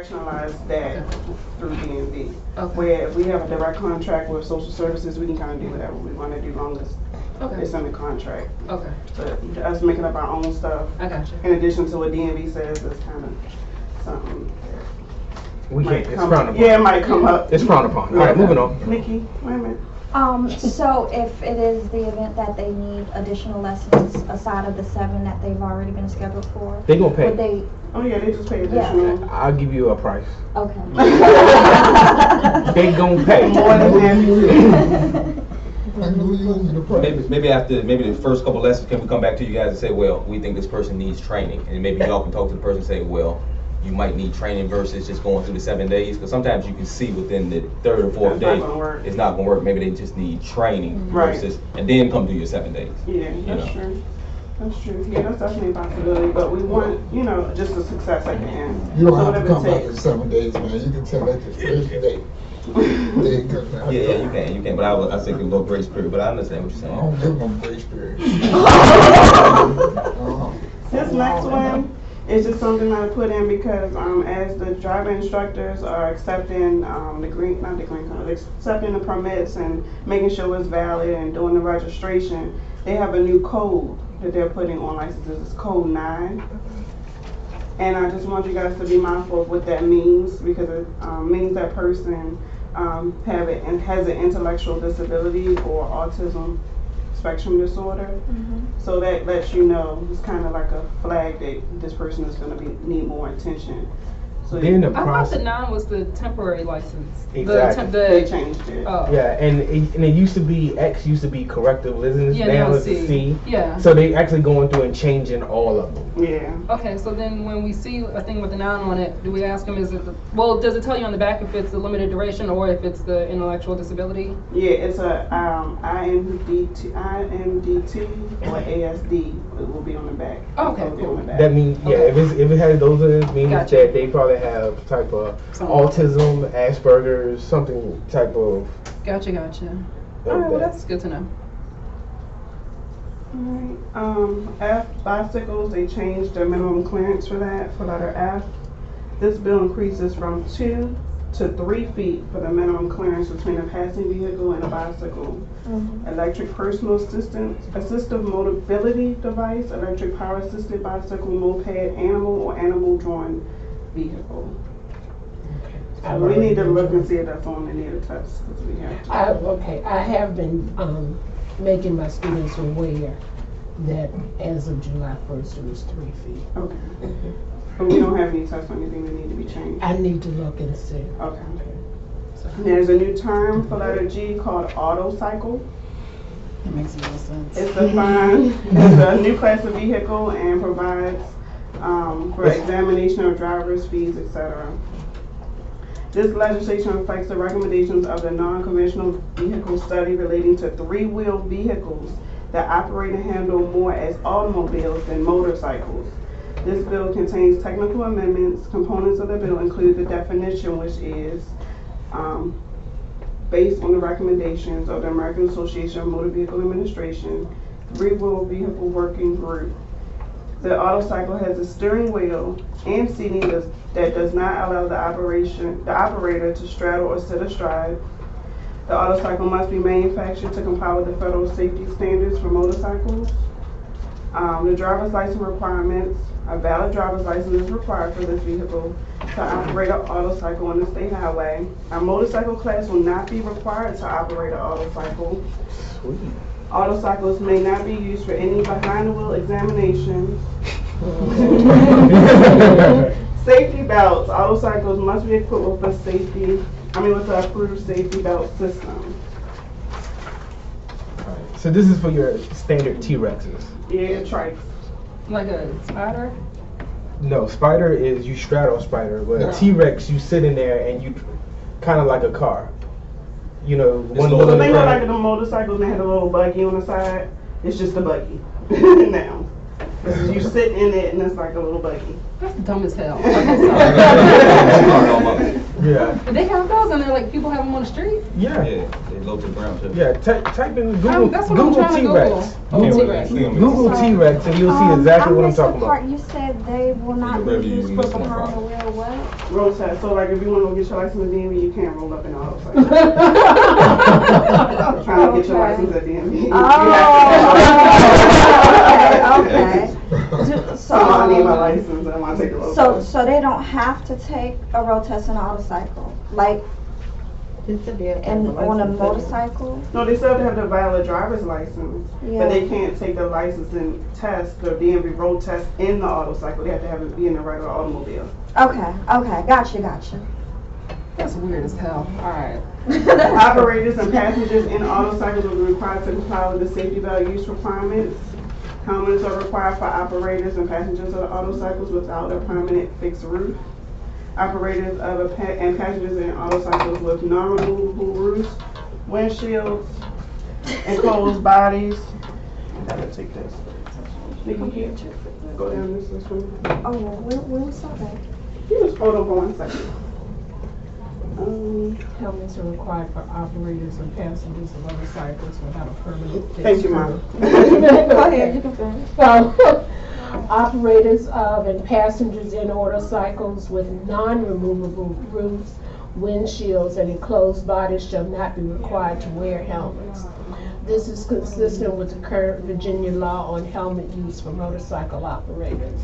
fractionalize that through DMV. Okay. Where if we have a direct contract with social services, we can kind of do whatever we want to do long as it's in the contract. Okay. But us making up our own stuff, I got you. in addition to what DMV says, is kind of something. We can't. It's come, frowned upon. yeah, it might come up. It's frowned upon. All right, moving on. Nikki, wait a minute. So if it is the event that they need additional lessons aside of the 7 that they've already been scheduled for, They gonna pay. would they? Oh yeah, they just pay Yeah. additional. I'll give you a price. Okay. They gonna pay. More than happy. Maybe after the first couple lessons, can we come back to you guys and say, well, we think this person needs training, and maybe y'all can talk to the person and say, well, you might need training versus just going through the 7 days, because sometimes you can see within the 3rd or 4th day it's not gonna work. Maybe they just need training versus, and then come do your 7 days. Yeah, that's true. That's true. Yeah, that's definitely a possibility. But we want, just a success at the end. You don't have to come back in 7 days, man. You can tell that the first day. Yeah, you can. But I say give a little grace period. But I understand what you're saying. I don't give them grace period. This next one is just something I put in because as the driving instructors are accepting accepting the permits and making sure it's valid and doing the registration, they have a new code that they're putting on licenses. It's code 9. And I just want you guys to be mindful of what that means, because it means that person has an intellectual disability or autism spectrum disorder. So that lets you know, it's kind of like a flag that this person is going to need more attention. So Then the I thought process. the 9 was the temporary license. Exactly. they changed it. Oh. Yeah, and it used to be X used to be corrective listeners. Yeah, now now it's a C. Yeah. So they actually going through and changing all of them. Yeah. Okay, so then when we see a thing with the 9 on it, do we ask them, does it tell you on the back if it's the limited duration or if it's the intellectual disability? Yeah, it's a IMDT or ASD. It will be on the back. Okay, It will be on the back. That means Okay. if it has those in it, means Gotcha. that they probably have type of autism, Asperger's, something type of. Gotcha. All of right, well that. that's good to know. Alright, F, bicycles, they changed the minimum clearance for that, for letter F. This bill increases from 2 to 3 feet for the minimum clearance between a passing vehicle and a bicycle. Electric personal assistive mobility device, electric power assisted bicycle, moped, animal or animal drawn vehicle. So we need to look and see if that's on any of the tests, because we have to. I have been making my students aware that as of July 1st it was 3 feet. Okay. But we don't have any tests or anything that need to be changed. I need to look and see. Okay. There's a new term for letter G called auto cycle. That makes no sense. It's defined as a new class of vehicle and provides for examination of drivers, fees, etc. This legislation reflects the recommendations of the non-conventional vehicle study relating to 3-wheeled vehicles that operate and handle more as automobiles than motorcycles. This bill contains technical amendments. Components of the bill include the definition, which is based on the recommendations of the American Association of Motor Vehicle Administration 3-wheel vehicle working group. The auto cycle has a steering wheel and seating that does not allow the operator to straddle or sit astride. The auto cycle must be manufactured to comply with the federal safety standards for motorcycles. The driver's license requirements: a valid driver's license is required for this vehicle to operate an auto cycle on the state highway. A motorcycle class will not be required to operate an auto cycle. Sweet. Auto cycles may not be used for any behind-the-wheel examinations. Safety belts. Auto cycles must be equipped with with an approved safety belt system. So this is for your standard T-Rexes. Yeah, trikes. Like a spider? No, spider is you straddle a spider, but Yeah. T-Rex you sit in there and you kind of like a car. You know, one So little. they look like the motorcycles and they had a little buggy on the side. It's just a buggy now. You sit in it and it's like a little buggy. That's dumb as hell. Yeah. But they have those and they're like, people have them on the street? Yeah. Yeah. It's low to the ground too. Yeah, type in Google, That's what I'm Google trying to T-Rex. Google. Can't Google, really see 'em. Google T-Rex and you'll see exactly what I'm missed the talking part. about. You said they will not be Wherever you used for missed one behind the from. wheel what? Road test, so like if you wanna go get your license with DMV, you can't roll up in auto cycle. Trying to get your Okay. license at DMV. Oh, okay. So I need my license, I wanna take a road test. So they don't have to take a road test in an auto cycle, like on a motorcycle? No, they still have to have the valid driver's license, Yeah. but they can't take the license and test, the DMV road test in the auto cycle. They have to have it be in a regular automobile. Okay, gotcha. That's weird as hell. Alright. Operators and passengers in auto cycles will be required to comply with the safety belt use requirements. Helmets are required for operators and passengers of auto cycles without a permanent fixed roof. Operators and passengers in auto cycles with non-removable roofs, windshields, enclosed bodies. I gotta take this. Nikki, go down this one. Oh, where was that? You just hold on for 1 second. Helmets are required for operators and passengers of motorcycles without a permanent fixed. Thank you, Mom. Go ahead, you can finish. So, operators of and passengers in motorcycles with non-removable roofs, windshields, and enclosed bodies shall not be required to wear helmets. This is consistent with the current Virginia law on helmet use for motorcycle operators.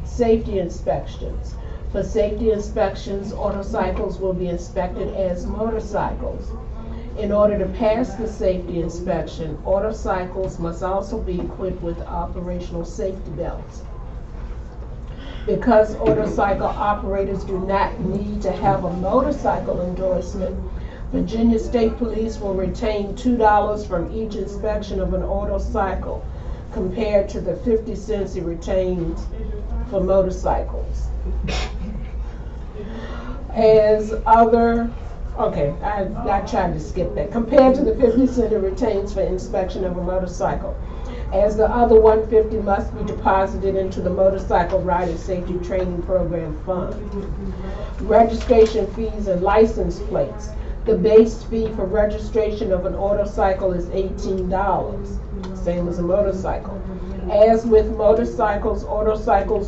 Safety inspections. For safety inspections, motorcycles will be inspected as motorcycles. In order to pass the safety inspection, motorcycles must also be equipped with operational safety belts. Because motorcycle operators do not need to have a motorcycle endorsement, Virginia State Police will retain $2 from each inspection of an motorcycle compared to the 50 cents it retains for motorcycles. I tried to skip that. Compared to the 50 cents it retains for inspection of a motorcycle. As the other $150 must be deposited into the Motorcycle Rider Safety Training Program Fund. Registration fees and license plates. The base fee for registration of an motorcycle is $18, same as a motorcycle. As with motorcycles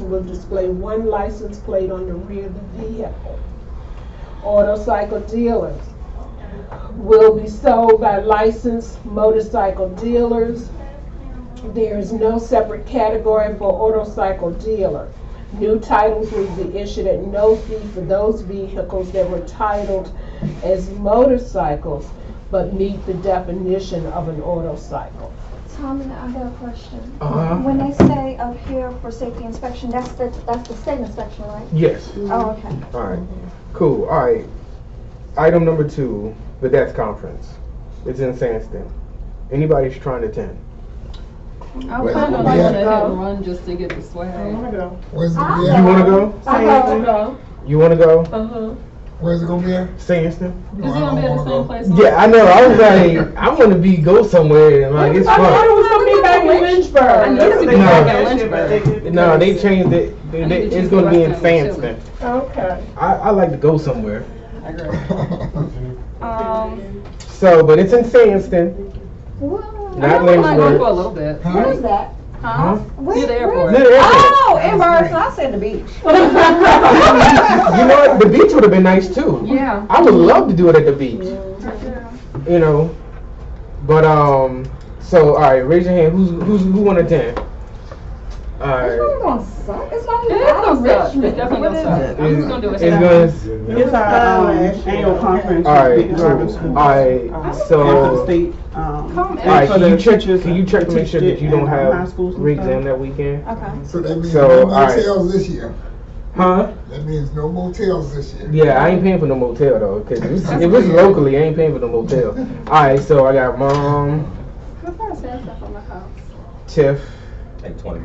will display one license plate on the rear of the vehicle. Motorcycle dealers will be sold by licensed motorcycle dealers. There is no separate category for motorcycle dealer. New titles will be issued at no fee for those vehicles that were titled as motorcycles but meet the definition of an motorcycle. Tommy, I got a question. Uh-huh. When they say up here for safety inspection, that's the state inspection, right? Yes. Oh, okay. All right. Cool. All right. Item number 2, the DETS conference. It's in Sandston. Anybody's trying to attend? I Wait, kind of we like have- to hit and run just to get the swag. I wanna go. Where's it gonna be You at? want to go? Uh-huh. You want to go? Uh-huh. Where's it gonna be at? Sandston? Is it gonna be at the same place? Yeah, I know. I was like, I want to go somewhere and like it's I thought it fun. was gonna be back in I Lynchburg. need to be They No. back got at that shit, but Lynchburg. they- No, they changed it. I need to It's choose going to the be in rest of them, too. Sandston. Okay. I like to go somewhere. I agree. So, but it's in Sandston, I not might go for a Lynchburg. little bit. Huh? What is that? Huh? Near the airport. Near the airport. Oh, Embark. I said the beach. You know what? The beach would have been nice too. Yeah. I would love to do it at the beach. You know, but so all right, raise your hand. Who want to attend? All It's right. not gonna suck. It's not It even is out gonna of suck. Richmond. It's definitely What gonna is suck. it? I'm just gonna do it. It's going. It's our annual conference. All right. with driving Cool. schools. All right. And for the So. state, Come All right, for can the you check? teachers Can you check to make sure that you don't high have schools and re-exam stuff. that weekend? Okay. So that means So, no all right. motels this year. Huh? That means no motels this year. Yeah, I ain't paying for no motel though, cause if it's locally, I ain't paying for no motel. All right, so I got Mom, Tiff, Like 20.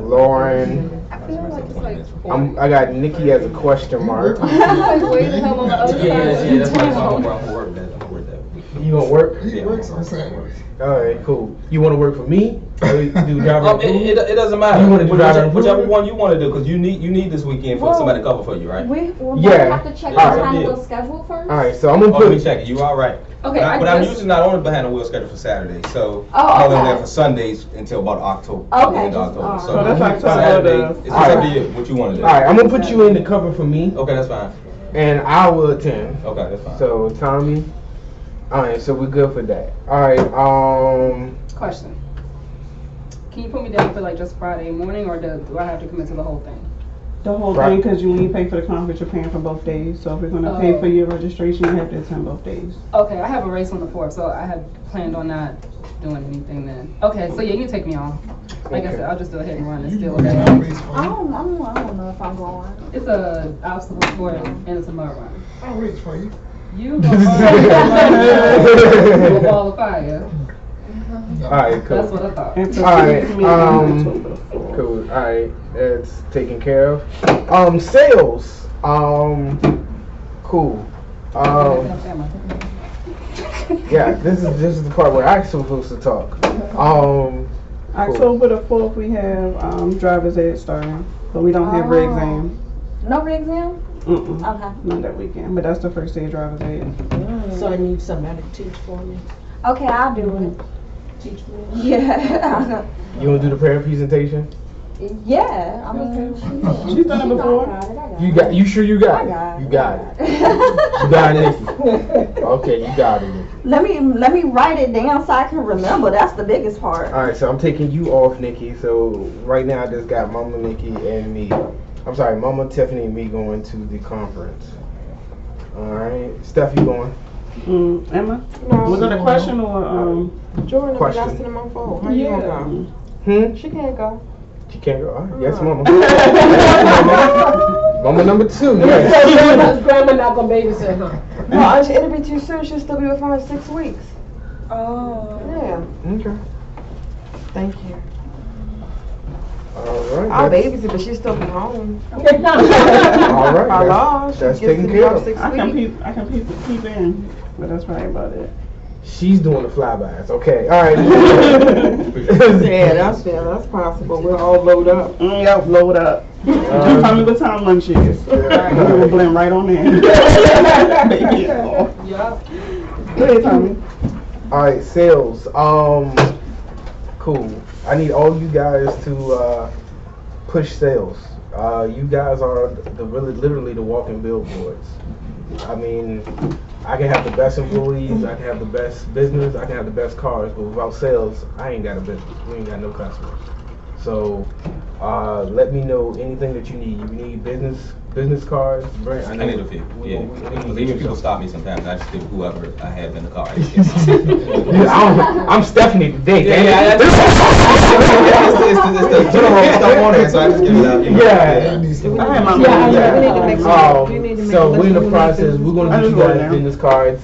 Lauren. I feel like it's like 40. I got Nikki as a question mark. Like way the hell on the other side. Yeah, that's why I'm of gonna town. work that. I'm gonna work that. You gonna work? He Yeah. works on Saturdays. All right, cool. You want to work for me? Or you do driver? It doesn't matter. You wanna do driver whichever improvement? one you want to do, because you need this weekend for Well, somebody to cover for you, right? We Yeah. have to check All the right. time we'll schedule first. All right, so I'm gonna Oh, let me put. check it. You all right? Okay, But I'm usually not on the behind the wheel schedule for Saturdays, so Oh, I'm only okay. there for Sundays until about October. Okay, end of just- October. oh. So that's October Saturday, the- it's up to you, what you wanna do. Alright, I'm gonna put you in the cover for me, Okay, that's fine. and I will attend. Okay, that's fine. So Tommy, alright, so we're good for that. Alright, Question. Can you put me down for like just Friday morning, or do I have to commit to the whole thing? The whole Right. thing, because you only pay for the conference, you're paying for both days. So if you're gonna pay Oh. for your registration, you have to attend both days. Okay, I have a race on the 4th, so I had planned on not doing anything then. Okay, so yeah, you can take me on. Like I Okay. said, I'll just go ahead and run. It's You still can okay. run race for I you. don't know if I'm going. It's a obstacle sport and it's a mud run. I'll race for you. You will qualify, yeah. alright, That's cool. what I thought. And for Alright, civics meeting, October the 4th. Cool. Alright, that's taken care of. Sales. Cool. Yeah, this is the part where I'm supposed to talk. October the 4th, we have driver's ed starting, but we don't have re-exam. No re-exam? Mm-mm, Okay. not that weekend, but that's the first day of driver's ed. So I need somebody to teach for me. Okay, I'll do it. Teach me. Yeah. You wanna do the parent presentation? Yeah, I mean. She's done it before. You sure you got I it? got it. You got it. You got it, Nikki. Okay, you got it, Nikki. Let me write it down so I can remember. That's the biggest part. Alright, so I'm taking you off, Nikki. So right now I just got Mama Nikki and me. I'm sorry, Mama Tiffany and me going to the conference. Alright. Steph, you going? Emma? No. Was it a question or, Jordan, Question. that's in my phone. How you gonna She go? She can't go. can't go. Alright, yes, Mama. Mama number 2, yes. Grandma not gonna babysit her. No, it'll be too soon. She'll still be with her in 6 weeks. Oh. Yeah. Okay. Thank you. Alright. I'll babysit, but she'll still be home. Alright. Hello. That's She taken gets to be care off of. 6 I can weeks. peep in, but that's probably about it. She's doing the flybys. Okay. Alright. Yeah, that's possible. We'll all load up. Yep, load up. Tell me what time lunch is. We will blend right on in. Baby, Yeah. Go ahead, Tommy. Alright, sales. Cool. I need all you guys to push sales. You guys are literally the walking billboards. I mean, I can have the best employees, I can have the best business, I can have the best cars, but without sales, I ain't got a business. We ain't got no customers. So, let me know anything that you need. You need business cards, Brent. I need a few, yeah. Because even people stop me sometimes, I just give whoever I have in the car. I'm Stephanie today. Yeah, damn it. it's the general stuff on there, so I just give it out. Yeah. I had my Yeah, we need to make some. We need to make So a we're in the list of process. We're gonna I get you just wrote it guys down. business cards.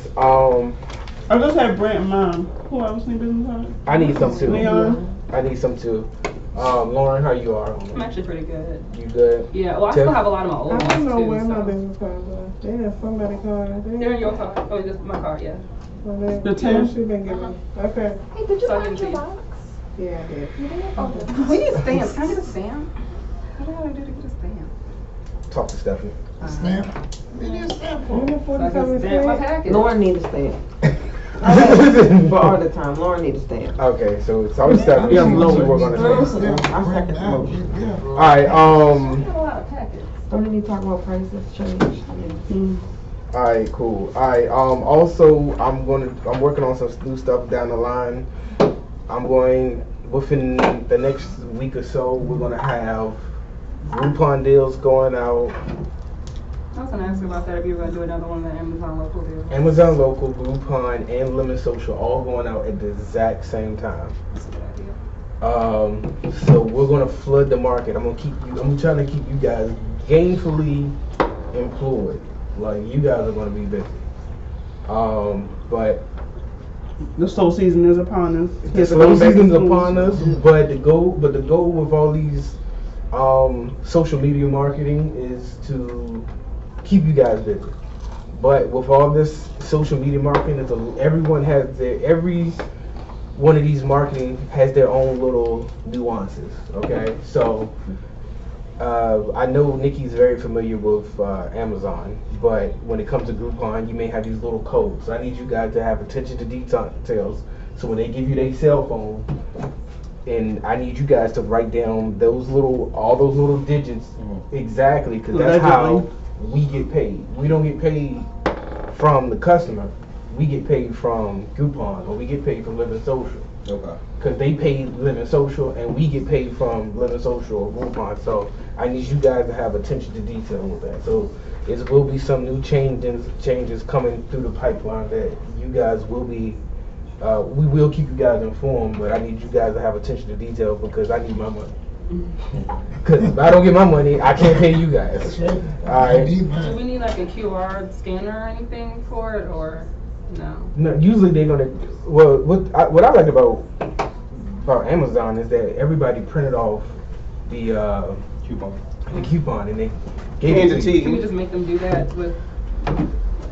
I just had Brent and Mom. Who else need business cards? I need some too. Leon? I need some too. Lauren, how you are? I'm actually pretty good. You good? Yeah, well, I Tiff? still have a lot of my old I ones don't know too. where my So. business cards are. They have somebody card. They're in your car. Oh, this is my car, yeah. The 10? She been giving. Okay. Hey, did you So I find can your see. box? Yeah, I did. You did? Okay. We need stamps. Can I get a stamp? How the hell do I do to get a stamp? Talk to Stephanie. Stamp. We need a stamp for it. So I can stamp my package. Lauren need a stamp. For all the time, Lauren need a stamp. Okay, so it's always Stephanie. Yeah, She Lauren. work on the Listen, stamp. I second the motion. All right. I got a lot of packets. Don't we need to talk about prices change? I mean, All right. Cool. All right. Also, I'm working on some new stuff down the line. I'm going within the next week or so. We're gonna have Groupon deals going out. I was gonna ask you about that if you were gonna do another one of the Amazon local deals. Amazon Local, Groupon, and Lemon Social all going out at the exact same time. That's a good idea. So we're gonna flood the market. I'm trying to keep you guys gainfully employed. Like you guys are gonna be busy. But The slow season is upon us. the slow season's upon us. But the goal with all these social media marketing is to keep you guys busy. But with all this social media marketing, every one of these marketing has their own little nuances. Okay, so I know Nikki's very familiar with Amazon, but when it comes to Groupon, you may have these little codes. So I need you guys to have attention to details. So when they give you their cell phone, and I need you guys to write down all those little digits exactly, because that's how we get paid. We don't get paid from the customer. We get paid from Groupon, or we get paid from Living Social. Okay. Because they pay Living Social, and we get paid from Living Social or Groupon. So I need you guys to have attention to detail with that. So there will be some new changes coming through the pipeline that you guys will be. We will keep you guys informed, but I need you guys to have attention to detail because I need my money. Because if I don't get my money, I can't pay you guys. That's right. All right. Do we need like a QR scanner or anything for it, or no? No, usually they're gonna. Well, what I like about Amazon is that everybody printed off the coupon and they gave it to you. Can we just make them do that with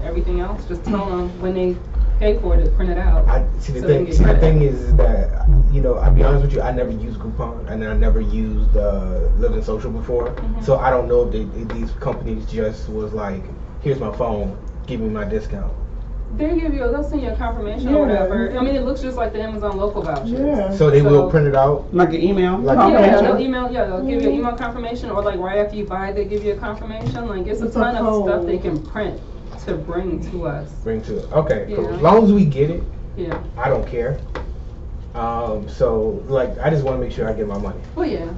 everything else? Just tell them when they pay for it to print it out. The so they can get thing credit. is that, I'll be honest with you, I never used Groupon and I never used Living Social before. So I don't know if these companies just was like, here's my phone, give me my discount. They'll send you a confirmation or whatever. I mean, it looks just like the Amazon local vouchers. Yeah. So they will print it out? Like an email? Like Yeah, they'll give you an email confirmation, or like right after you buy it, they give you a confirmation. Like it's a ton of stuff they can print to bring to us. Okay, cool. Yeah. As long as we get it, Yeah. I don't care. So like, I just want to make sure I get my money. Well, yeah.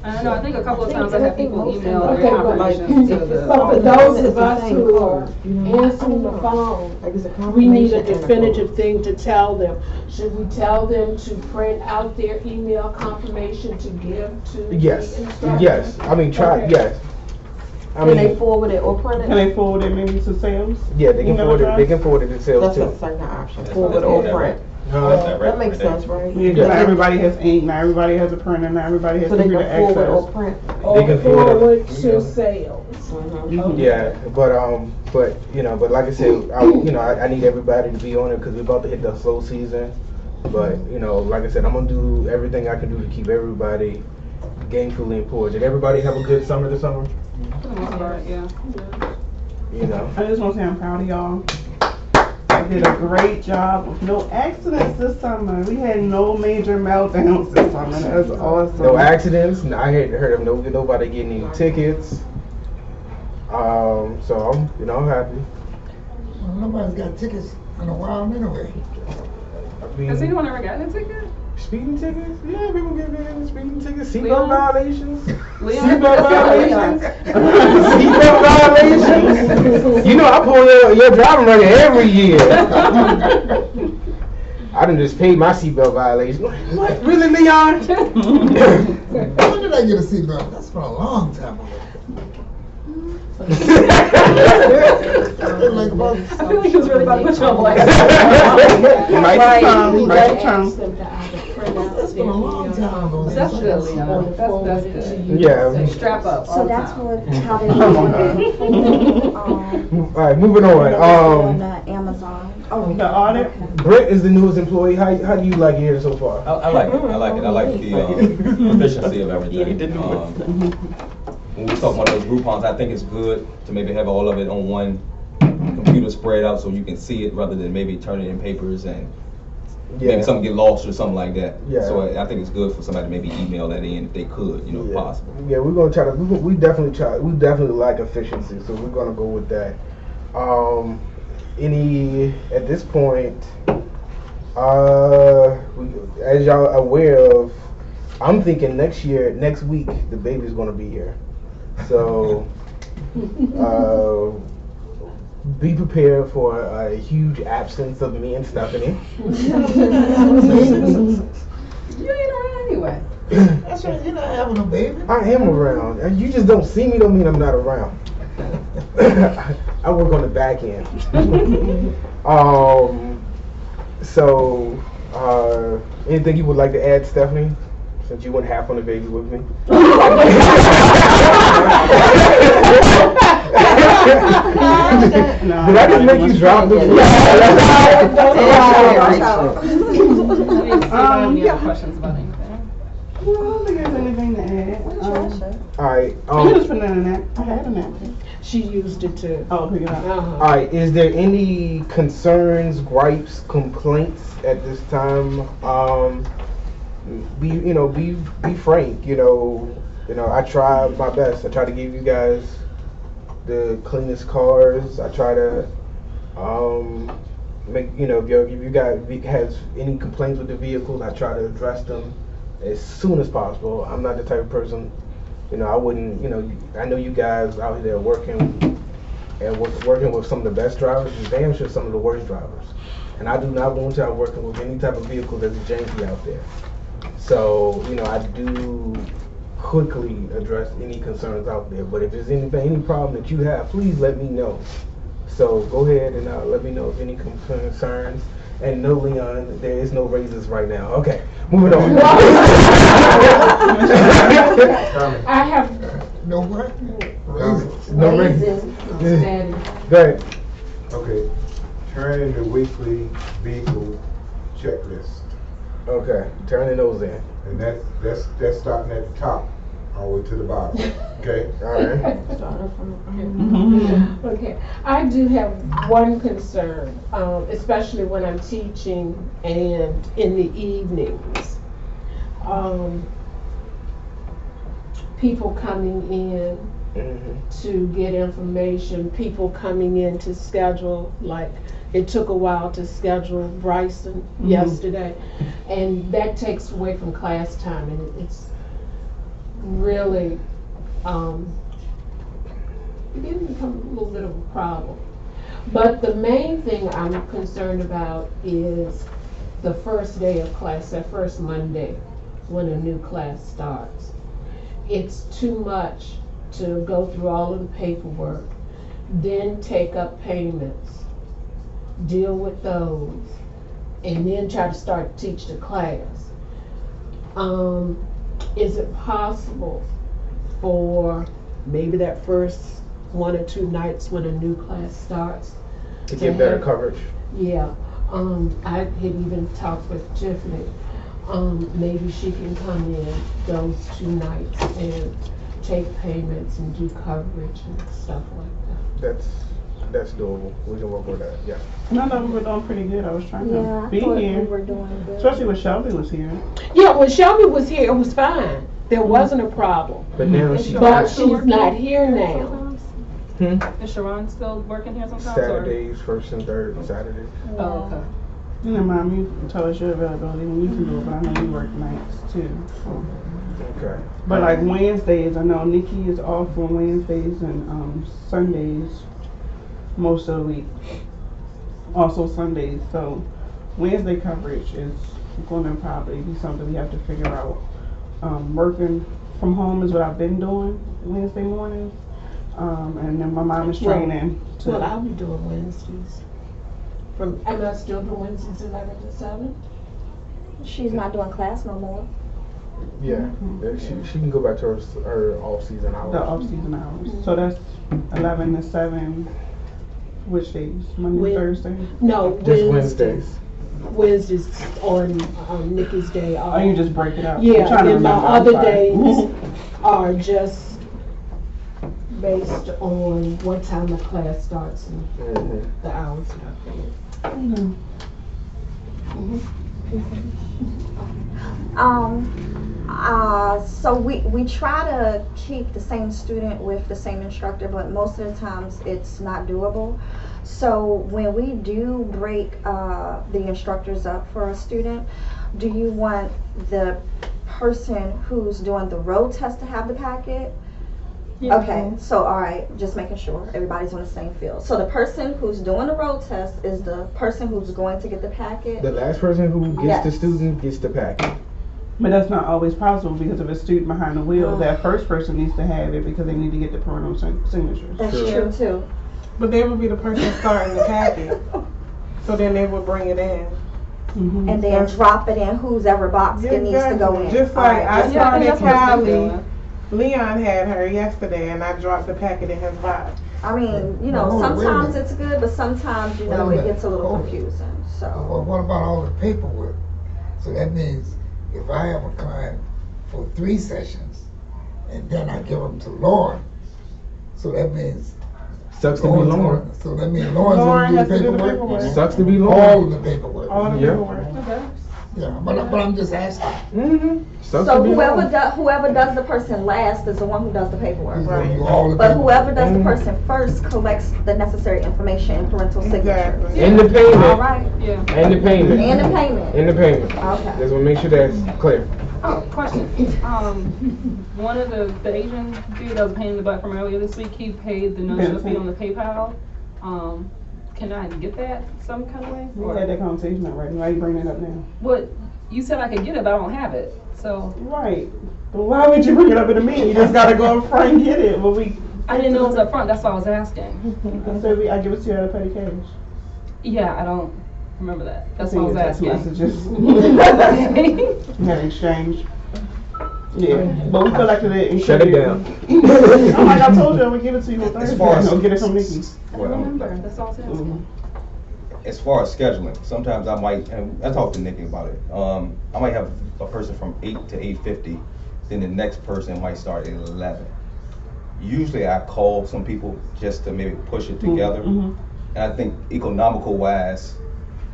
I don't know. I think a couple of times I had people email Okay, their but confirmations to the. So for those of us who are answering the phone, we need a definitive thing to tell them. Should we tell them to print out their email confirmation to give to Yes, the instructor? yes. I mean, Okay. yes. I Can they mean, forward it or print Can it? they forward it maybe to sales? yeah, they can email forward it. They address? can forward it themselves That's too. a second option, That's forward or print. That makes sense, right? Yeah, because everybody has ink, now everybody has a printer, now everybody has So they computer can forward or access. print. Or They can forward forward it. to sales. Yeah, but like I said, I need everybody to be on it because we're about to hit the slow season. But like I said, I'm gonna do everything I can do to keep everybody gainfully employed. Did everybody have a good summer this summer? For the most part, yeah. I just want to say I'm proud of y'all. I did a great job with no accidents this summer. We had no major meltdowns this summer. That was awesome. No accidents. I hadn't heard of nobody getting any tickets. So I'm happy. Well, nobody's got tickets in a while anyway. I mean, Has anyone ever gotten a ticket? speeding tickets? Yeah, people get speeding tickets. Seatbelt Leon? violations. Leon? Seatbelt Leon. violations. Seatbelt violations. I pull your driving record every year. I done just paid my seatbelt violation. What? Really, Leon? When did I get a seatbelt? That's for a long time ago. I feel like he was really about to put you on blast. Right tongue. Ask them to either print out That's been a long time ago. That's good, Leon. That's good. Yeah. Strap up all So the that's time. how they do it. All right, moving on. On Amazon. Oh, The audit? okay. Brent is the newest employee. How do you like it here so far? I like it. I like the efficiency of everything. When we talk about those Groupons, I think it's good to maybe have all of it on one computer spread out so you can see it rather than maybe turning in papers and maybe something get lost or something like that. Yeah. So I think it's good for somebody to maybe email that in if they could, if possible. Yeah, we're gonna try to. We definitely like efficiency, so we're gonna go with that. At this point, as y'all aware of, I'm thinking next week, the baby's gonna be here. So, be prepared for a huge absence of me and Stephanie. You ain't around anyway. That's right, you're not having a baby. I am around. You just don't see me, don't mean I'm not around. I work on the back end. Anything you would like to add, Stephanie? Since you went half on the baby with me. Did I just make you drop the Any other questions about anything? Well, I don't think there's anything to add. Alright, You just put it in a napkin. I had a napkin. She used it to, Oh, pick it up. alright, is there any concerns, gripes, complaints at this time? Be frank, I try my best. I try to give you guys the cleanest cars. I try to if you guys has any complaints with the vehicles, I try to address them as soon as possible. I'm not the type of person, I wouldn't, I know you guys out there working with some of the best drivers, and damn sure some of the worst drivers. And I do not want y'all working with any type of vehicle that's janky out there. So, I do quickly address any concerns out there. But if there's any problem that you have, please let me know. So go ahead and let me know if any concerns. And no, Leon, there is no raises right now. Okay, moving on. I have, No what? Raises. No raises. Daddy. Go ahead. Okay, turn in the weekly vehicle checklist, Okay, turning those in. and that's starting at the top, all the way to the bottom, okay? All right. Okay, I do have one concern, especially when I'm teaching and in the evenings. People coming in to get information, people coming in to schedule, like it took a while to schedule Bryson yesterday, and that takes away from class time, and it's really beginning to become a little bit of a problem. But the main thing I'm concerned about is the first day of class, that first Monday when a new class starts. It's too much to go through all of the paperwork, then take up payments, deal with those, and then try to start to teach the class. Is it possible for maybe that first 1 or 2 nights when a new class starts To get better have- coverage. Yeah, I had even talked with Tiffany. Maybe she can come in those 2 nights and take payments and do coverage and stuff like that. That's doable. We can work with that. Yeah. No, we were doing pretty good. I was trying Yeah, to I be thought we here, were doing good. especially when Shelby was here. Yeah, when Shelby was here, it was fine. There wasn't a problem. But now she's But she's not here now. Is Sharon still working here sometimes? Saturdays, first and third Saturdays. Or? Oh, okay. You know, Mom, you tell us your availability when you can do it, but I know you work nights too. So. Okay. But like Wednesdays, I know Nikki is off on Wednesdays and Sundays most of the week. Also Sundays. So Wednesday coverage is going to probably be something we have to figure out. Working from home is what I've been doing Wednesday mornings. And then my mom is training. Well, I'll be doing Wednesdays. Am I still doing Wednesdays 11 to 7? She's not doing class no more. Yeah. She can go back to her off season hours. The off-season hours. So that's 11 to 7. Which days? Monday, Thursday? No, Just Wednesdays. Wednesdays on Nikki's day off. Oh, you just break it up. I'm Yeah, trying to and my remember. I'm other sorry. days are just based on what time the class starts and the hours that I've been. So we try to keep the same student with the same instructor, but most of the times it's not doable. So when we do break the instructors up for a student, do you want the person who's doing the road test to have the packet? Yeah. Okay, so all right, just making sure everybody's on the same field. So the person who's doing the road test is the person who's going to get the packet? The last person who gets the Yes. student gets the packet. But that's not always possible because of a student behind the wheel. That first person needs to have it because they need to get the parental signatures. That's Sure. true too. But they would be the person starting the packet. So then they would bring it in. Mm-hmm. And then drop it in whosever box it needs to go in. Just like Alright, I just making started sure. Callie, Leon had her yesterday and I dropped the packet in his box. I mean, you know, Hold on, wait a sometimes minute. it's good, but sometimes, you Wait a know, it minute. gets a little Hold it. confusing, so. Well, what about all the paperwork? So that means if I have a client for 3 sessions and then I give them to Lauren. So that means Sucks to be Lauren. So that means Lauren's Lauren gonna has do to the do the paperwork. paperwork. Sucks to be All Lauren. of the paperwork. All the Yeah. paperwork. Okay. Yeah, but I'm just asking. Mm-hmm. Sucks So to be Lauren. whoever does the person last is the one who does the paperwork. Who's gonna do all the But paperwork. whoever does the Mhm. person first collects the necessary information and parental signatures. Exactly. And the All payment. right, Yeah. And the payment. and the payment. And the payment. Okay. Just wanna make sure that's clear. Oh, question. One of the Asian dude that was paying the butt from earlier this week, he paid the no-show fee on the PayPal. Can I get that some kind of way? We had that conversation already. Why you bringing it up now? What, you said I could get it, but I don't have it, so. Right. But why would you bring it up in a meeting? You just gotta go up front and get it. But I didn't know it was up front, that's why I was asking. I said I give it to you out of petty cash. Yeah, I don't remember that, that's I why I was sent you asking. text Okay. messages. We had an exchange. Yeah, but we collected it and Shut it down. I'm like, I told you I would give it to you on Thursday. As far as- I'll get it from Nikki. I don't remember, that's all I was asking. As far as scheduling, sometimes I might, and I talked to Nikki about it, I might have a person from 8 to 8:50, then the next person might start at 11. Usually I call some people just to maybe push it together. Mhm. And I think economical wise,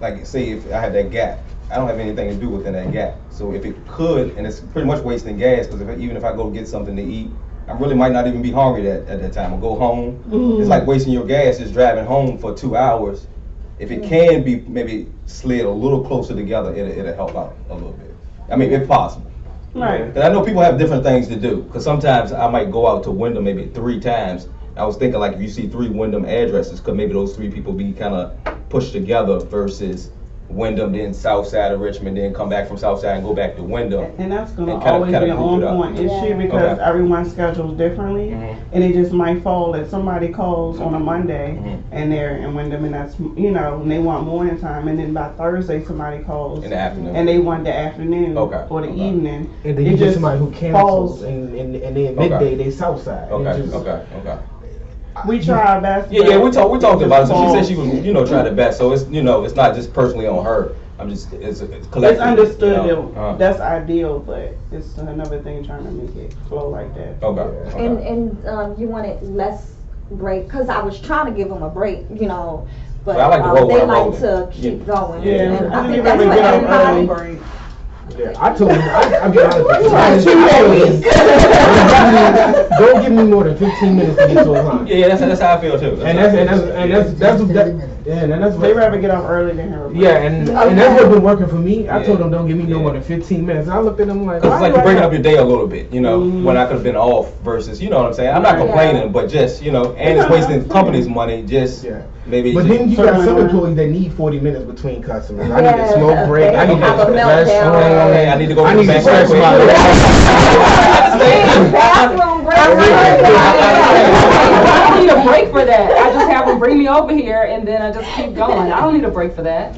like say if I have that gap, I don't have anything to do within that gap. So if it could, and it's pretty much wasting gas, because even if I go get something to eat, I really might not even be hungry at that time. I'll go home. It's like wasting your gas just driving home for 2 hours. If it can be maybe slid a little closer together, it'll help out a little bit. I mean, if possible. Right. Because I know people have different things to do. Because sometimes I might go out to Wyndham maybe 3 times. I was thinking like if you see 3 Wyndham addresses, could maybe those 3 people be kind of pushed together versus Wyndham, then south side of Richmond, then come back from south side and go back to Wyndham. And that's gonna And kinda- always kinda be an group it up. on-point issue Yeah. because Okay. everyone's schedules differently, Mhm. and it just might fall that somebody calls on a Monday Mhm. and they're in Wyndham, and that's and they want morning time, and then by Thursday somebody calls In the afternoon. and they want the afternoon Okay. or the Okay. evening. And then It you get just somebody who falls- cancels and then midday they south side. Okay, It just- okay. We try our best. Yeah, but we talked it about it. just So she said she falls. was, trying her best. So it's, it's not just personally on her. I'm just, it's collective. It's understood you know? that that's ideal, but it's another thing trying to make it flow like that. Okay. okay. And you wanted less break, cause I was trying to give them a break, but Well, I like to roll they when I'm like rolling. to keep going. Yeah. And I I think didn't that's even what get up early. everybody. Yeah, I told him, I'll be honest with you. You got 2 days. Don't give me more than 15 minutes to get to a line. Yeah, that's how I feel too. They rather get off early than have a break. Yeah, and that's what's been working for me. I told them don't give me no more than 15 minutes. And I looked at them like, Cause it's why like do you're I breaking have- up your day a little bit, when I could have been off versus, you know what I'm saying? I'm not Right. complaining, but just, and it's wasting company's money, just Yeah. maybe. But just, then you got some employees that need 40 minutes between customers. I need Yeah, a smoke break. they I need have to a stretch. meltdown. I need to go I to need the to back stretch right my quick. Bathroom break. I don't need a break for that. I just have them bring me over here and then I just keep going. I don't need a break for that.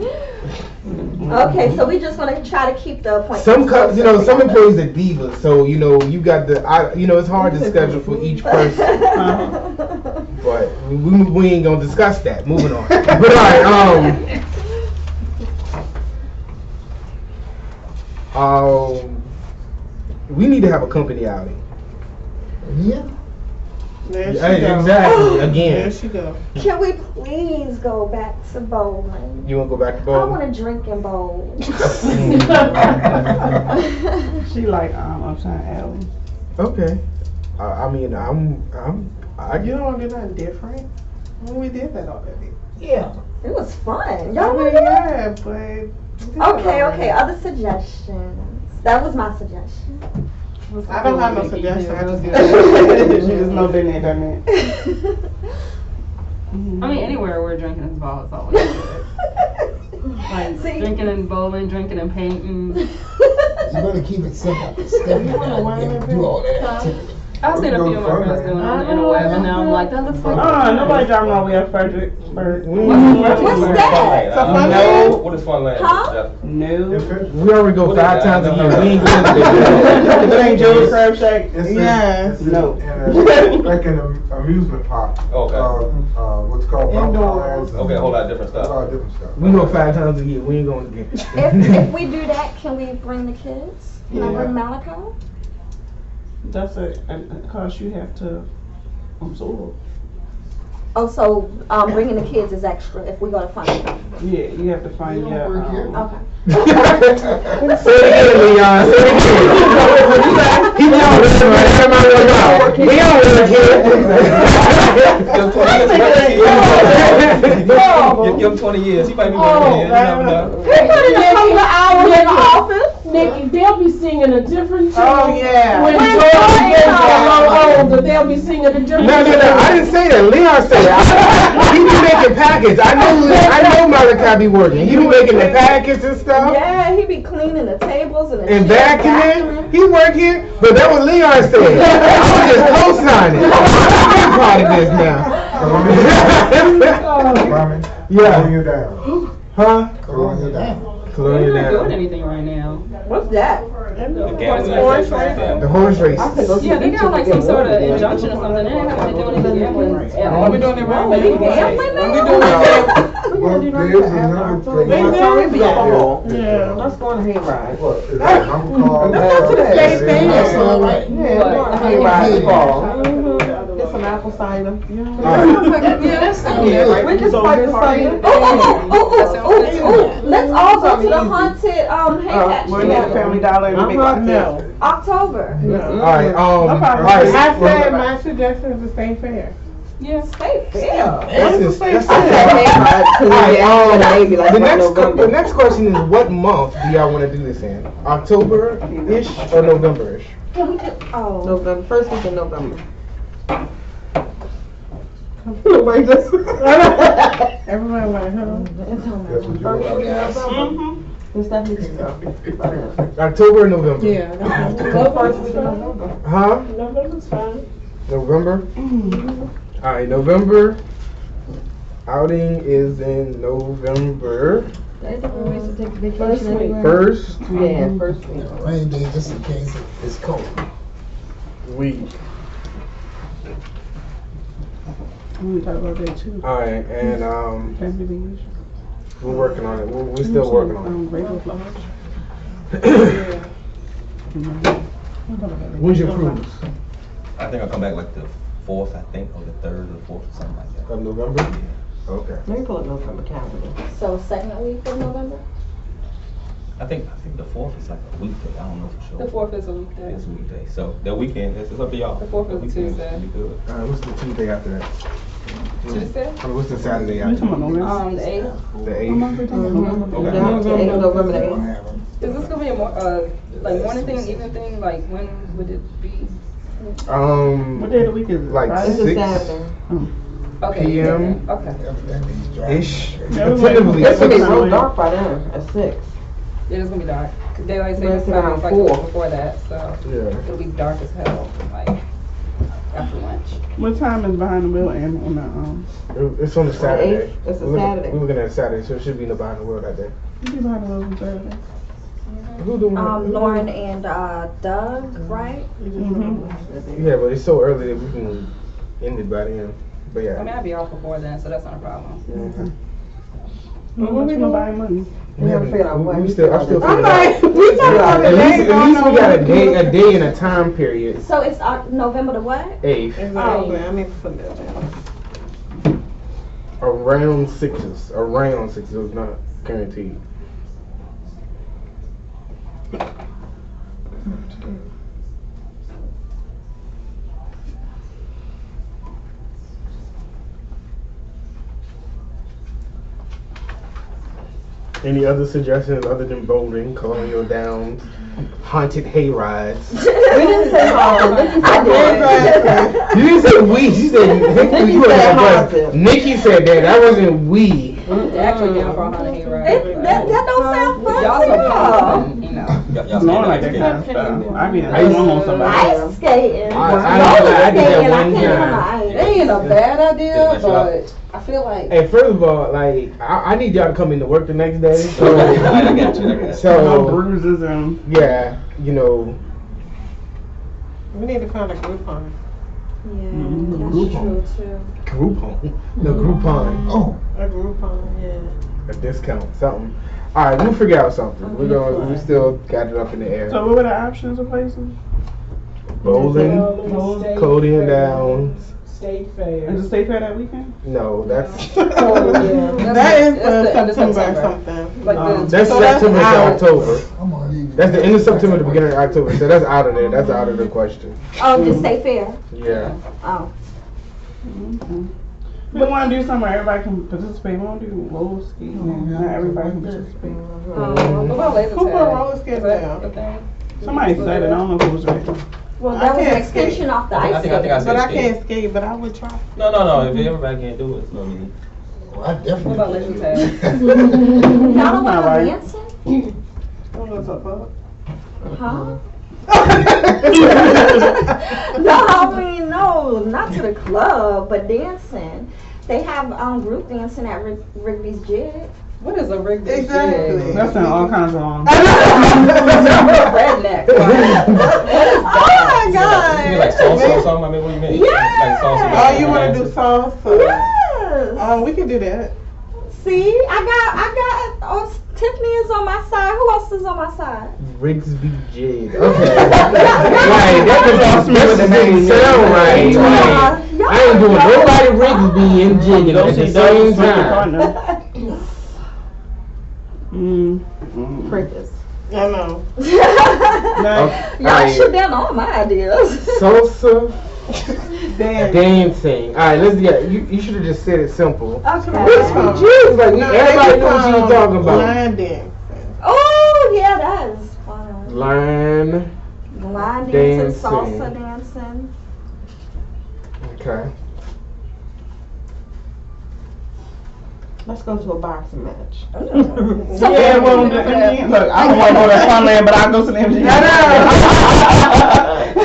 Okay, so we just want to try to keep the appointment. Some employees are divas, so you got it's hard to schedule for each person. But we ain't gonna discuss that. Moving on. But all right, we need to have a company outing. Yeah. There she Hey, go. exactly. Again, There she go. Can we please go back to bowling? you wanna go back to I bowling? want to drink and bowl. She like I'm trying to L. Okay. I mean, I You don't want to do nothing different. Well, we did that already. Yeah. It was fun. I Y'all mean, want to do it? yeah, but. we did that Okay, already. other suggestions. That was my suggestion. I don't have no suggestion. I just did She just know been there, done that. I mean, anywhere where drinking is involved is always good. Like See? drinking and bowling, drinking and painting. You better keep it simple. Stephanie and I would be able to do all that activity. I've seen a few of my friends doing it on the interweb and now I'm like, that looks fun. Nobody driving all the way up Fredericksburg. What's that? So fun No, what is Funland? Huh? Jeff? No. we already go What is 5 that? times a year. We ain't If it ain't Joe's Crab Shack, It's yes, no. like an amusement park. Okay. What's called Indoors. bonfires. and Okay, whole lot of different A lot stuff. of different stuff. We go 5 times a year. We ain't going again. If we do that, can we bring the kids? Can I bring Malachi? That's a cost you have to absorb. Oh, so bringing the kids is extra if we go to fund it. Yeah, you have to find your. Okay. Say it again, Leon. Say it again. He don't listen, right? Come on, Leon. He don't work here. Give him 20 years. He might be working here. You never know. Hours in the office. Nikki, they'll be singing a different tune. Oh, yeah. When George gets a little older, they'll be singing a different No, tune. I didn't say that. Leon said that. He be making packets. I know Malachi be working. He be making the packets and stuff. Yeah, he be cleaning the tables and the And chairs, vacuuming. He work here. But that was Leon said. I was just co-signing. I'm part of this now. Mommy, Yeah. calm you down. Huh? Calm you down. Slow We're you not doing down. anything right now. What's that? The gambling. The horse race. Yeah, they got like some sort of injunction or something. They haven't been doing any gambling at all. We doing it right now. Gambling now? Well, there is another thing. Yeah. Let's go on a hayride. What, is that number called? That's the same thing. That's all right. Yeah, we're going on a hayride fall. Get some apple cider. Yeah, that's We can spike the cider. Let's all go to the haunted hay patch We're in the together. Family Dollar in the big No. October. Alright, problem. alright. I said my suggestion is the same fare. Yeah. Stay fair. That's I it. said hayride, 'cause maybe like The by next, November. the next question is, what month do y'all want to do this in? October-ish or November-ish? Can we do, oh. November, first week in November. Wait, just. Everybody like, huh? That's what you want. October or November? Yeah. First week in November. Huh? November's fine. November? Alright, November. Outing is in November First week. 1st Yeah, first week. Rain day just in case it's cold. week. I'm gonna talk about that too. Alright, and Family Division. we're working on it. We're still working on Rainbow Flowers. it. When's your cruise? I think I'll come back like the 4th, I think, or the 3rd or the 4th, something like that. Of November? Okay. Let me pull up November calendar. So second week of November? I think the 4th is like a weekday. I don't know for sure. The 4th is a weekday. It's a weekday. So that weekend, it's up to y'all. The 4th is a Weekend Tuesday. should be good. Alright, what's the Tuesday after that? Tuesday? What's the Saturday You after talking about that? November? The 8th. The 8th? November the 8th. Is this gonna be a like morning thing, evening thing? Like when would it be? What day of the week is it? Like Friday? It's a 6 Saturday. Okay. PM. Okay. ish. Yeah, it was Tentatively It's gonna be 6. real dark by then, at 6. Yeah, it's gonna be dark. Cause daylight Well, savings it's time around is like 4. before that, so Yeah. it'll be dark as hell, like after lunch. What time is behind the wheel and on the It's on a Saturday. 8th? It's a We're looking- Saturday. We're looking at Saturday, so it should be in the behind the wheel that day. You be behind the wheel on Saturday? Who doing Lauren and Doug, right? Yeah, but it's so early that we can end it by then. But I mean, yeah. I'll be off before then, so that's not a problem. Mhm. What we gonna buy money? We haven't, figured out what. I'm still I'm figuring like, out. we talking about the At day least we got a day and a time period. So it's November the what? 8th. Oh, I mean, for that. Around 6s. Around 6s. It's not guaranteed. Any other suggestions other than bowling, colonial downs, haunted hay rides? We didn't say haunted. You didn't say we. She said Nikki you were said that haunted. person. Nikki said that. That wasn't we. They're actually down for a haunted hayride. That don't sound fun Y'all to some y'all. fun, you know. Y'all No, I skating, like that skating. kind of stuff. I be in I used to- on somebody. Ice skating. I Roller did that skating, I one can't time. ride. It ain't a bad idea, Just mess it up. but I feel like. Hey, first of all, like I need y'all to come into work the next day. So, I got you. No so bruises and. yeah, you know, We need to find a group on. Yeah, Mhm. that's Groupon. true too. Groupon, the Groupon, Oh, A group on, yeah. a discount, something. All right, we'll figure out something. We still got it up in the air. So what were the options of places? Bowling, State Cody and Fair, Downs. State Fair. Is it State Fair that weekend? No, that's Oh, yeah. That is That's the end of September or September. something. Like that's So that's September to out. October. I'm gonna leave. That's the end of September to beginning of October. So that's out of there. That's out of the question. Oh, the state fair. Yeah. Oh. We want to do something where everybody can participate. We want to do roller skating. Not everybody can participate. What about laser Who put tag? roller skates Is that down? the thing? Somebody said it. I don't know if it was right. Well, I that was an can't extension skate. off the I ice think I skating. said But I skate. can't skate, but I would try. No, if everybody can't do it, so I mean. Well, I definitely. What about laser tag? Y'all don't That's want not to right. dancing? What's up, Bob? Huh? No, I mean, no, not to the club, but dancing. They have group dancing at Rigby's Jig. What is a Rigby Exactly. That sounds all kinds of wrong. Redneck. Oh my You God. mean like salsa or something? I mean, what do you mean? Yes. Like salsa. Oh, you want to do salsa? Yes. Oh, we can do that. See, I got. Oh, Tiffany is on my side. Who else is on my side? Rigsby Jade. Okay. Right, that doesn't sound right. I ain't doing nobody Rigsby and jigging at the same time. Crickets. I know. Y'all shoot down all my ideas. Salsa Damn. dancing. Alright, let's get you should have just said it simple. Okay. Rigsby Jade, like everybody knew what you were talking about. Line dancing. Oh yeah, that is fun. Line. Line dancing, Dancing. salsa dancing. Okay. Let's go to a boxing match. Yeah, well, the MGM. Look, I don't want to go to Funland, but I'll go to the MGM. So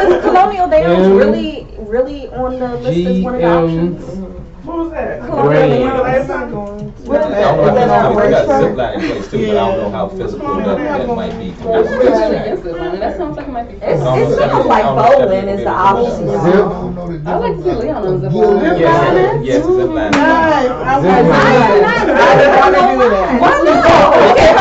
was Colonial Downs really on the list as one of the options? What was that? Colonial Great. Downs. Last time? What is I don't that? know Is if that we our got racetrack? zip line in place too, but I don't know how physical that might be. I'm really against this one. That sounds like it might be It's fun. not like bowling is the option. I Zip. don't know the I like to see difference. Leon on zip Guild- line. Yes, zip line. Nice. I Zip line. want to do that. Why Okay,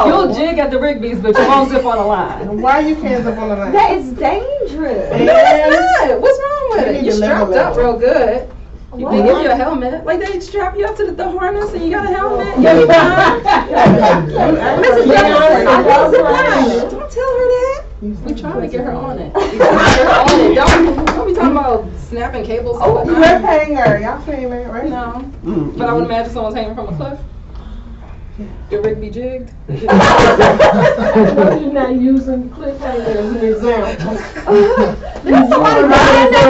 You'll jig at the Rigby's, but you won't zip on a line. Why you can't zip on the line? That is dangerous. And Good. What's wrong with You it? need You're to strapped level up it. real good. What? They give you a helmet. Like they strap you up to the harness and you got a helmet. Yeah, You yeah. fine. Mrs. Jefferson, I love the line. Don't tell her that. We trying to get her on it. We trying to get her on it. Don't be talking about snapping cables. Oh, and cliff whatnot. hanger. Y'all seen that, right? No. But I would imagine someone's hanging from a cliff. Get Rigby jigged. Why you not using cliffhanger as an example? There's somebody behind that.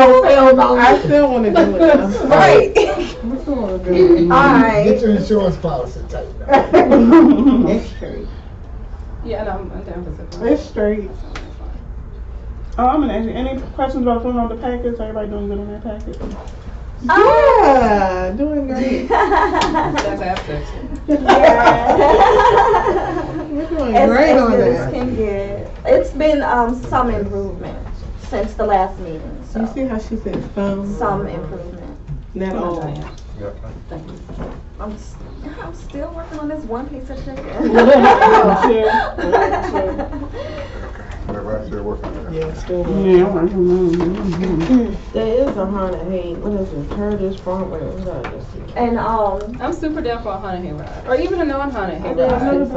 I still want to do it. Right. What's wrong with All Get right. your insurance policy tightened up. It's straight. Yeah, no, I'm down for zip line. It's straight. I'm gonna ask you, any questions about filling out the packets? Everybody doing good on that packet? Yeah, doing great. That's after. We're doing As great on good as that. can get. It's been some improvement since the last meeting. You So see how she said some improvement. Not all. I'm still working on this one piece of chicken. Everybody's still working on that. Yeah, still working. Yeah, I'm working. There is a Honda Hay. What is it? Curtis Farm. What did I just see? And I'm super down for a Haunted Hay ride. Or even a non-Haunted Hay I did ride. notice